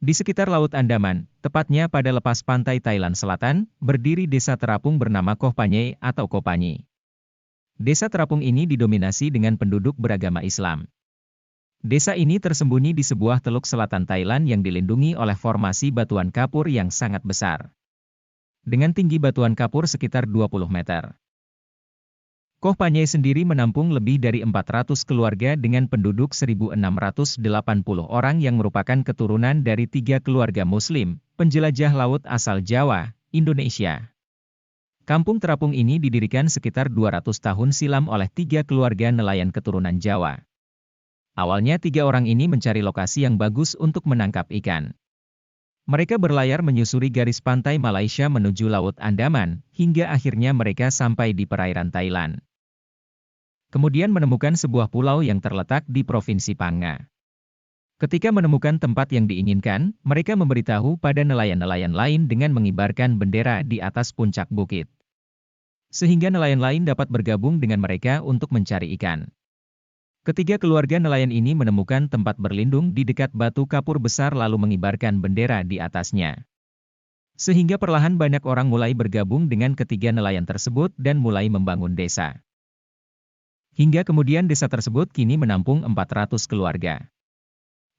Di sekitar Laut Andaman, tepatnya pada lepas pantai Thailand Selatan, berdiri desa terapung bernama Koh Panyai atau Koh Panyi. Desa terapung ini didominasi dengan penduduk beragama Islam. Desa ini tersembunyi di sebuah teluk selatan Thailand yang dilindungi oleh formasi batuan kapur yang sangat besar. Dengan tinggi batuan kapur sekitar 20 meter. Koh Panyai sendiri menampung lebih dari 400 keluarga dengan penduduk 1.680 orang yang merupakan keturunan dari 3 keluarga Muslim, penjelajah laut asal Jawa, Indonesia. Kampung terapung ini didirikan sekitar 200 tahun silam oleh 3 keluarga nelayan keturunan Jawa. Awalnya 3 orang ini mencari lokasi yang bagus untuk menangkap ikan. Mereka berlayar menyusuri garis pantai Malaysia menuju Laut Andaman, hingga akhirnya mereka sampai di perairan Thailand. Kemudian menemukan sebuah pulau yang terletak di Provinsi Phang Nga. Ketika menemukan tempat yang diinginkan, mereka memberitahu pada nelayan-nelayan lain dengan mengibarkan bendera di atas puncak bukit. Sehingga nelayan lain dapat bergabung dengan mereka untuk mencari ikan. Ketiga keluarga nelayan ini menemukan tempat berlindung di dekat batu kapur besar lalu mengibarkan bendera di atasnya. Sehingga perlahan banyak orang mulai bergabung dengan ketiga nelayan tersebut dan mulai membangun desa. Hingga kemudian desa tersebut kini menampung 400 keluarga.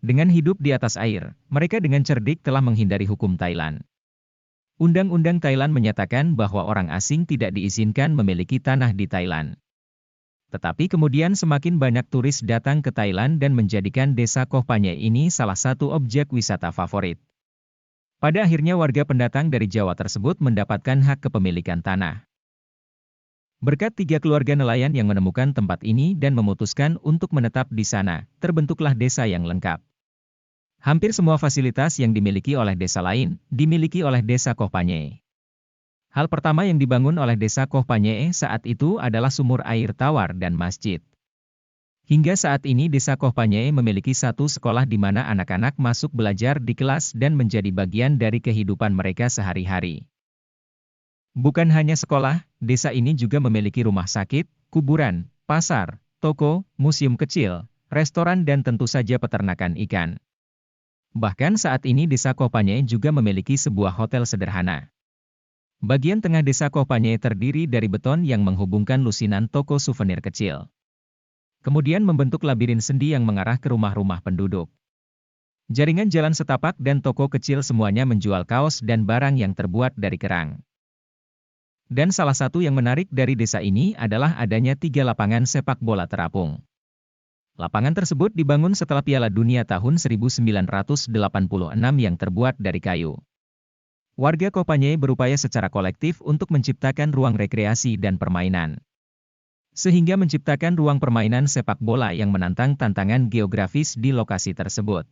Dengan hidup di atas air, mereka dengan cerdik telah menghindari hukum Thailand. Undang-undang Thailand menyatakan bahwa orang asing tidak diizinkan memiliki tanah di Thailand. Tetapi kemudian semakin banyak turis datang ke Thailand dan menjadikan desa Koh Panyai ini salah satu objek wisata favorit. Pada akhirnya warga pendatang dari Jawa tersebut mendapatkan hak kepemilikan tanah. Berkat 3 keluarga nelayan yang menemukan tempat ini dan memutuskan untuk menetap di sana, terbentuklah desa yang lengkap. Hampir semua fasilitas yang dimiliki oleh desa lain, dimiliki oleh desa Koh Panyai. Hal pertama yang dibangun oleh desa Koh Panyai saat itu adalah sumur air tawar dan masjid. Hingga saat ini desa Koh Panyai memiliki satu sekolah di mana anak-anak masuk belajar di kelas dan menjadi bagian dari kehidupan mereka sehari-hari. Bukan hanya sekolah, desa ini juga memiliki rumah sakit, kuburan, pasar, toko, museum kecil, restoran dan tentu saja peternakan ikan. Bahkan saat ini desa Koh Panyai juga memiliki sebuah hotel sederhana. Bagian tengah desa Koh Panyai terdiri dari beton yang menghubungkan lusinan toko souvenir kecil. Kemudian membentuk labirin sendi yang mengarah ke rumah-rumah penduduk. Jaringan jalan setapak dan toko kecil semuanya menjual kaos dan barang yang terbuat dari kerang. Dan salah satu yang menarik dari desa ini adalah adanya 3 lapangan sepak bola terapung. Lapangan tersebut dibangun setelah Piala Dunia tahun 1986 yang terbuat dari kayu. Warga Koh Panyai berupaya secara kolektif untuk menciptakan ruang rekreasi dan permainan. Sehingga menciptakan ruang permainan sepak bola yang menantang tantangan geografis di lokasi tersebut.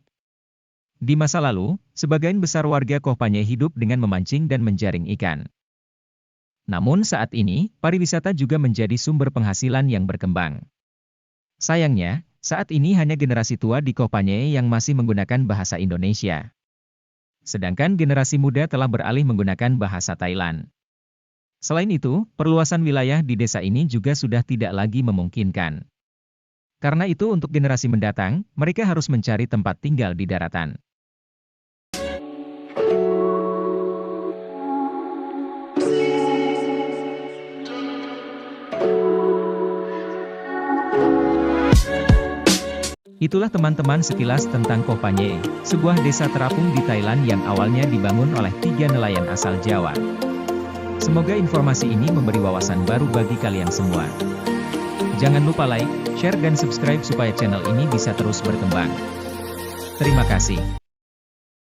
Di masa lalu, sebagian besar warga Koh Panyai hidup dengan memancing dan menjaring ikan. Namun saat ini, pariwisata juga menjadi sumber penghasilan yang berkembang. Sayangnya, saat ini hanya generasi tua di Koh Panyai yang masih menggunakan bahasa Indonesia. Sedangkan generasi muda telah beralih menggunakan bahasa Thailand. Selain itu, perluasan wilayah di desa ini juga sudah tidak lagi memungkinkan. Karena itu untuk generasi mendatang, mereka harus mencari tempat tinggal di daratan. Itulah teman-teman sekilas tentang Koh Panyai, sebuah desa terapung di Thailand yang awalnya dibangun oleh 3 nelayan asal Jawa. Semoga informasi ini memberi wawasan baru bagi kalian semua. Jangan lupa like, share dan subscribe supaya channel ini bisa terus berkembang. Terima kasih.